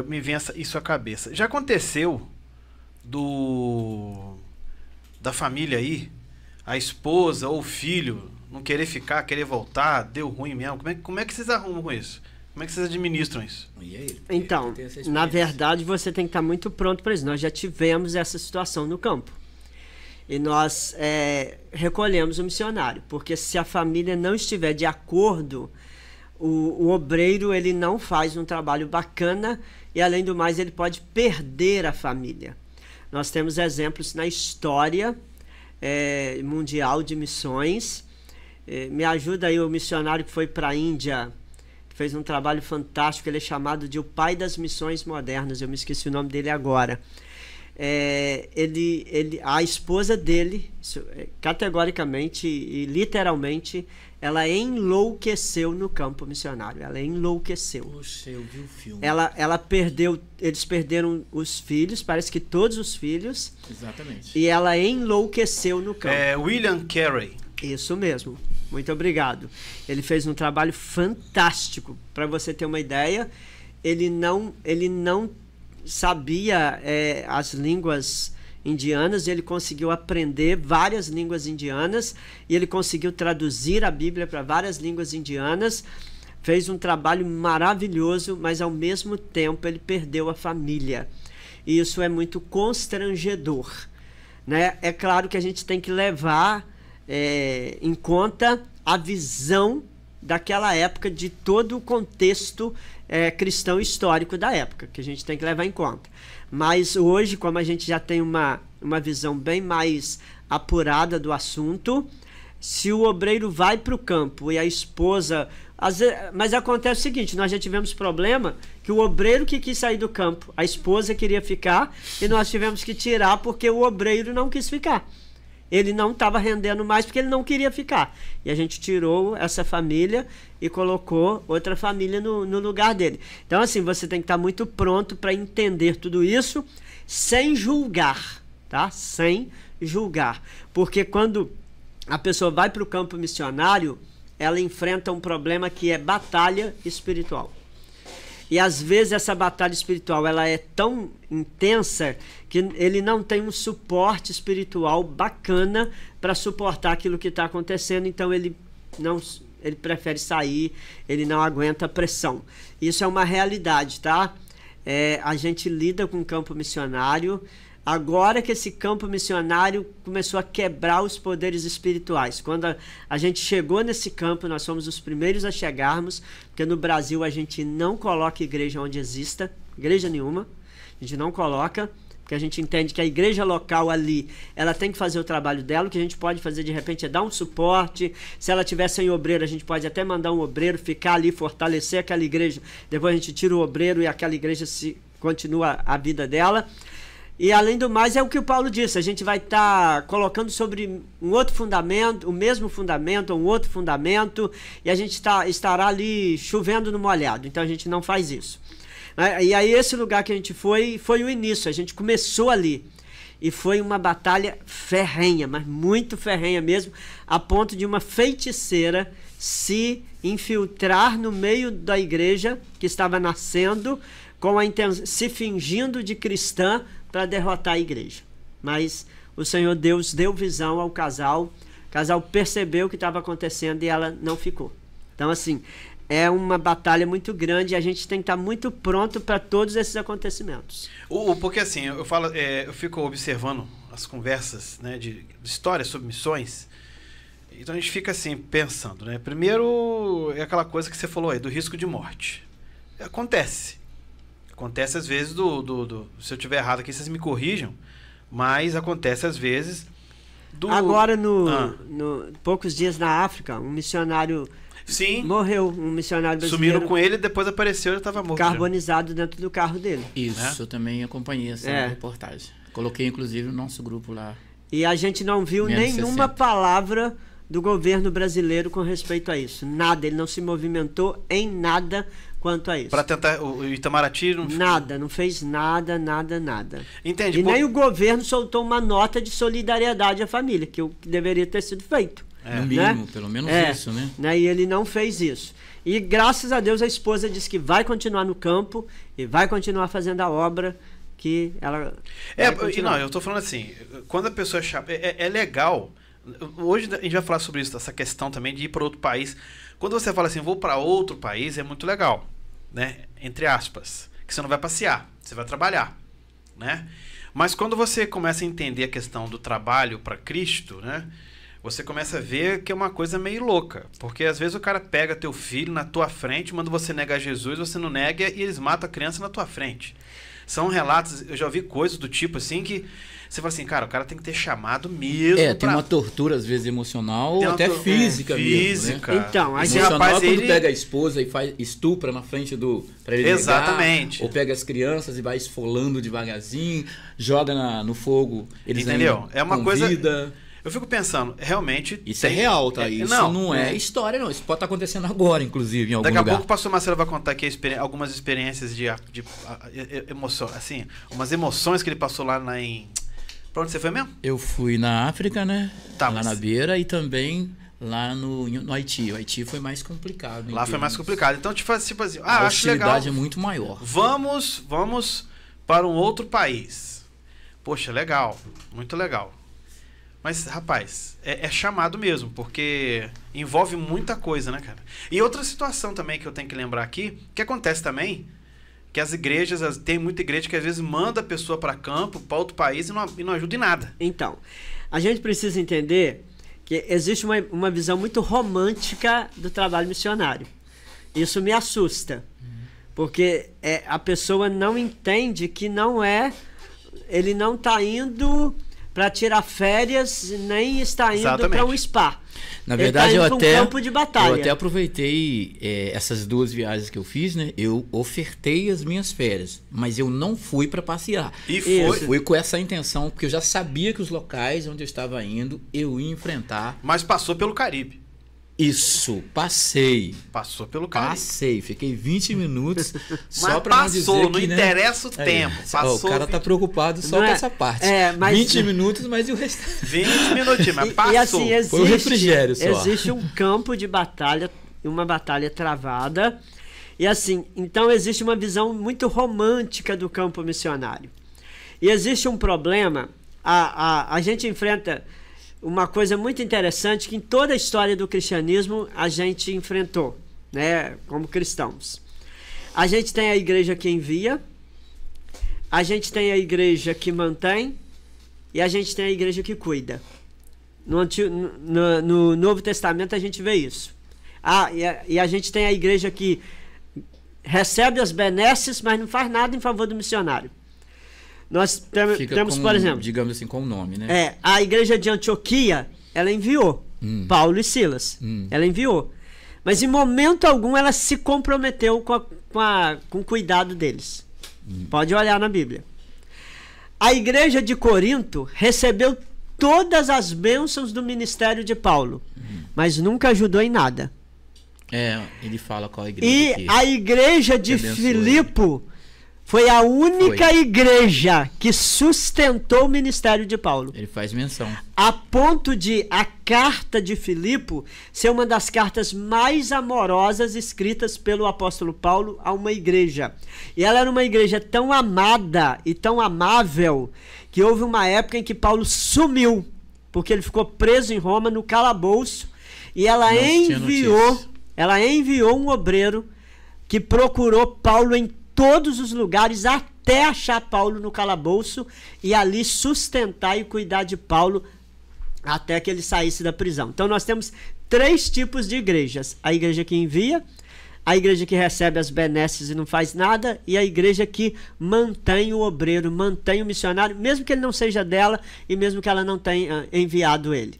Me vem isso à cabeça. Já aconteceu da família aí, a esposa ou o filho não querer ficar, querer voltar, deu ruim mesmo? Como é que vocês arrumam com isso? Como é que vocês administram isso? Então, na verdade, você tem que estar muito pronto para isso. Nós já tivemos essa situação no campo. E nós recolhemos o missionário, porque se a família não estiver de acordo, o obreiro ele não faz um trabalho bacana e, além do mais, ele pode perder a família. Nós temos exemplos na história mundial de missões. Me ajuda aí o missionário que foi para a Índia, que fez um trabalho fantástico. Ele é chamado de o pai das missões modernas. Eu me esqueci o nome dele agora. A esposa dele, categoricamente e literalmente, ela enlouqueceu no campo missionário. Ela enlouqueceu. Poxa, eu vi o filme. Eles perderam os filhos, parece que todos os filhos. Exatamente. E ela enlouqueceu no campo. William Carey. Isso mesmo. Muito obrigado. Ele fez um trabalho fantástico. Para você ter uma ideia, ele não sabia as línguas indianas, ele conseguiu aprender várias línguas indianas e ele conseguiu traduzir a Bíblia para várias línguas indianas, fez um trabalho maravilhoso, mas ao mesmo tempo ele perdeu a família. E isso é muito constrangedor, né? É claro que a gente tem que levar em conta a visão daquela época, de todo o contexto cristão histórico da época, que a gente tem que levar em conta. Mas hoje, como a gente já tem uma visão bem mais apurada do assunto, se o obreiro vai para o campo e a esposa... Mas acontece o seguinte, nós já tivemos problema que o obreiro que quis sair do campo, a esposa queria ficar e nós tivemos que tirar porque o obreiro não quis ficar. Ele não estava rendendo mais porque ele não queria ficar. E a gente tirou essa família e colocou outra família no lugar dele. Então, assim, você tem que estar muito pronto para entender tudo isso sem julgar, tá? Sem julgar. Porque quando a pessoa vai para o campo missionário, ela enfrenta um problema que é batalha espiritual. E às vezes essa batalha espiritual ela é tão intensa que ele não tem um suporte espiritual bacana para suportar aquilo que está acontecendo, então ele prefere sair, ele não aguenta a pressão. Isso é uma realidade, tá? A gente lida com o campo missionário. Agora que esse campo missionário começou a quebrar os poderes espirituais. Quando a gente chegou nesse campo, nós fomos os primeiros a chegarmos, porque no Brasil a gente não coloca igreja onde exista, igreja nenhuma, a gente não coloca, porque a gente entende que a igreja local ali, ela tem que fazer o trabalho dela. O que a gente pode fazer de repente é dar um suporte. Se ela tiver sem obreiro, a gente pode até mandar um obreiro ficar ali, fortalecer aquela igreja, depois a gente tira o obreiro e aquela igreja continua a vida dela. E além do mais, é o que o Paulo disse, a gente vai estar colocando sobre um outro fundamento, o mesmo fundamento, um outro fundamento, e a gente estará ali chovendo no molhado, então a gente não faz isso. E aí esse lugar que a gente foi o início, a gente começou ali, e foi uma batalha ferrenha, mas muito ferrenha mesmo, a ponto de uma feiticeira se infiltrar no meio da igreja que estava nascendo, se fingindo de cristã, para derrotar a igreja. Mas o Senhor Deus deu visão ao casal, o casal percebeu o que estava acontecendo e ela não ficou. Então, assim, é uma batalha muito grande e a gente tem que estar muito pronto para todos esses acontecimentos. Porque assim, eu fico observando as conversas, né, de histórias sobre missões, então a gente fica assim, pensando, né? Primeiro, é aquela coisa que você falou aí, do risco de morte. Acontece às vezes se eu estiver errado aqui, vocês me corrijam, mas acontece às vezes Agora, poucos dias na África, um missionário morreu, um missionário brasileiro. Sumiram com ele e depois apareceu e já estava morto. Carbonizado dentro do carro dele. Isso, eu também acompanhei essa reportagem. Coloquei, inclusive, no nosso grupo lá. E a gente não viu nenhuma palavra do governo brasileiro com respeito a isso. Nada, ele não se movimentou em nada quanto a isso. Para tentar, o Itamaraty não... Nada, não fez nada. Entendi. E nem o governo soltou uma nota de solidariedade à família, que deveria ter sido feito. No mínimo, pelo menos isso, né? E ele não fez isso. E graças a Deus a esposa disse que vai continuar no campo e vai continuar fazendo a obra que ela não, eu tô falando assim, quando a pessoa é legal. Hoje a gente vai falar sobre isso, essa questão também de ir para outro país. Quando você fala assim, vou para outro país, é muito legal, né? Entre aspas, que você não vai passear, você vai trabalhar, né? Mas quando você começa a entender a questão do trabalho para Cristo, né? Você começa a ver que é uma coisa meio louca, porque às vezes o cara pega teu filho na tua frente, manda você negar Jesus, você não nega e eles matam a criança na tua frente. São relatos, eu já ouvi coisas do tipo assim que você fala assim, cara, o cara tem que ter chamado mesmo. Tem uma tortura às vezes emocional ou até física mesmo, né? Então, aí emocional rapaz, quando pega a esposa e estupra na frente pra ele exatamente. Negar, ou pega as crianças e vai esfolando devagarzinho, joga no fogo, eles entendeu? É uma coisa. Eu fico pensando, realmente... Isso é real, tá? Isso não é história, não. Isso pode estar acontecendo agora, inclusive, em algum lugar. Daqui a pouco o pastor Marcelo vai contar aqui algumas experiências de emoção, assim, umas emoções que ele passou lá em... Pra onde você foi mesmo? Eu fui na África, né? Lá na beira e também lá no Haiti. O Haiti foi mais complicado. Lá foi mais complicado. Então, tipo assim, a acho legal. hostilidade é muito maior. Vamos para um outro país. Poxa, legal. Muito legal. Mas, rapaz, é chamado mesmo, porque envolve muita coisa, né, cara? E outra situação também que eu tenho que lembrar aqui, que acontece também, que as igrejas, tem muita igreja que às vezes manda a pessoa para campo, para outro país e não ajuda em nada. Então, a gente precisa entender que existe uma visão muito romântica do trabalho missionário. Isso me assusta, porque a pessoa não entende que ele não está indo para tirar férias, nem está indo para um spa. Na verdade, ele tá indo para um campo de batalha. Eu até aproveitei essas 2 viagens que eu fiz, né? Eu ofertei as minhas férias, mas eu não fui para passear. E fui com essa intenção, porque eu já sabia que os locais onde eu estava indo, eu ia enfrentar. Mas passou pelo Caribe. Isso, passei. Passou pelo Caribe. Passei, fiquei 20 minutos só para não dizer que... não interessa o tempo. Passou, o cara tá preocupado só com essa parte. 20 minutos, mas e o resto? 20 minutinhos, mas passou. E assim, foi um refrigério só. Existe um campo de batalha, uma batalha travada. E assim, então existe uma visão muito romântica do campo missionário. E existe um problema, a gente enfrenta... uma coisa muito interessante que em toda a história do cristianismo a gente enfrentou, né, como cristãos. A gente tem a igreja que envia, a gente tem a igreja que mantém e a gente tem a igreja que cuida. No Novo Testamento a gente vê isso. E a gente tem a igreja que recebe as benesses, mas não faz nada em favor do missionário. Nós temos, por exemplo... digamos assim, com o nome, né? A igreja de Antioquia, ela enviou Paulo e Silas. Ela enviou. Mas em momento algum ela se comprometeu com o cuidado deles. Pode olhar na Bíblia. A igreja de Corinto recebeu todas as bênçãos do ministério de Paulo, mas nunca ajudou em nada. Ele fala qual a igreja. E a igreja de Filipe... foi a única igreja que sustentou o ministério de Paulo. Ele faz menção. A ponto de a carta de Filipe ser uma das cartas mais amorosas escritas pelo apóstolo Paulo a uma igreja. E ela era uma igreja tão amada e tão amável que houve uma época em que Paulo sumiu, porque ele ficou preso em Roma no calabouço, e ela enviou um obreiro que procurou Paulo em todos os lugares até achar Paulo no calabouço e ali sustentar e cuidar de Paulo até que ele saísse da prisão. Então nós temos 3 tipos de igrejas: a igreja que envia, a igreja que recebe as benesses e não faz nada, e a igreja que mantém o obreiro, mantém o missionário, mesmo que ele não seja dela e mesmo que ela não tenha enviado ele.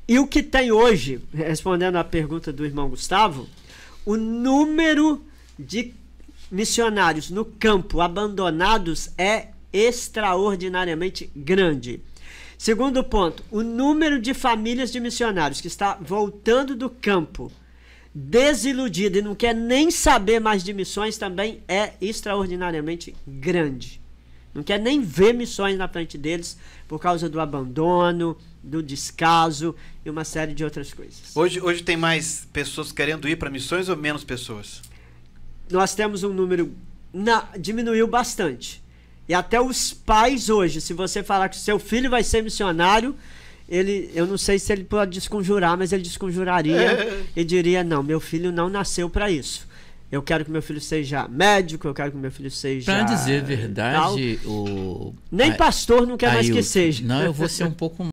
E o que tem hoje, respondendo à pergunta do irmão Gustavo, o número de missionários no campo abandonados é extraordinariamente grande. Segundo ponto, o número de famílias de missionários que está voltando do campo desiludida e não quer nem saber mais de missões também é extraordinariamente grande. Não quer nem ver missões na frente deles por causa do abandono, do descaso e uma série de outras coisas. Hoje tem mais pessoas querendo ir para missões ou menos pessoas? Nós temos um número... diminuiu bastante. E até os pais hoje, se você falar que seu filho vai ser missionário, eu não sei se ele pode desconjurar, mas ele desconjuraria e diria, não, meu filho não nasceu para isso. Eu quero que meu filho seja médico, eu quero que meu filho seja... Para dizer a verdade, nem pastor não quer mais que seja. Não, eu vou ser um pouco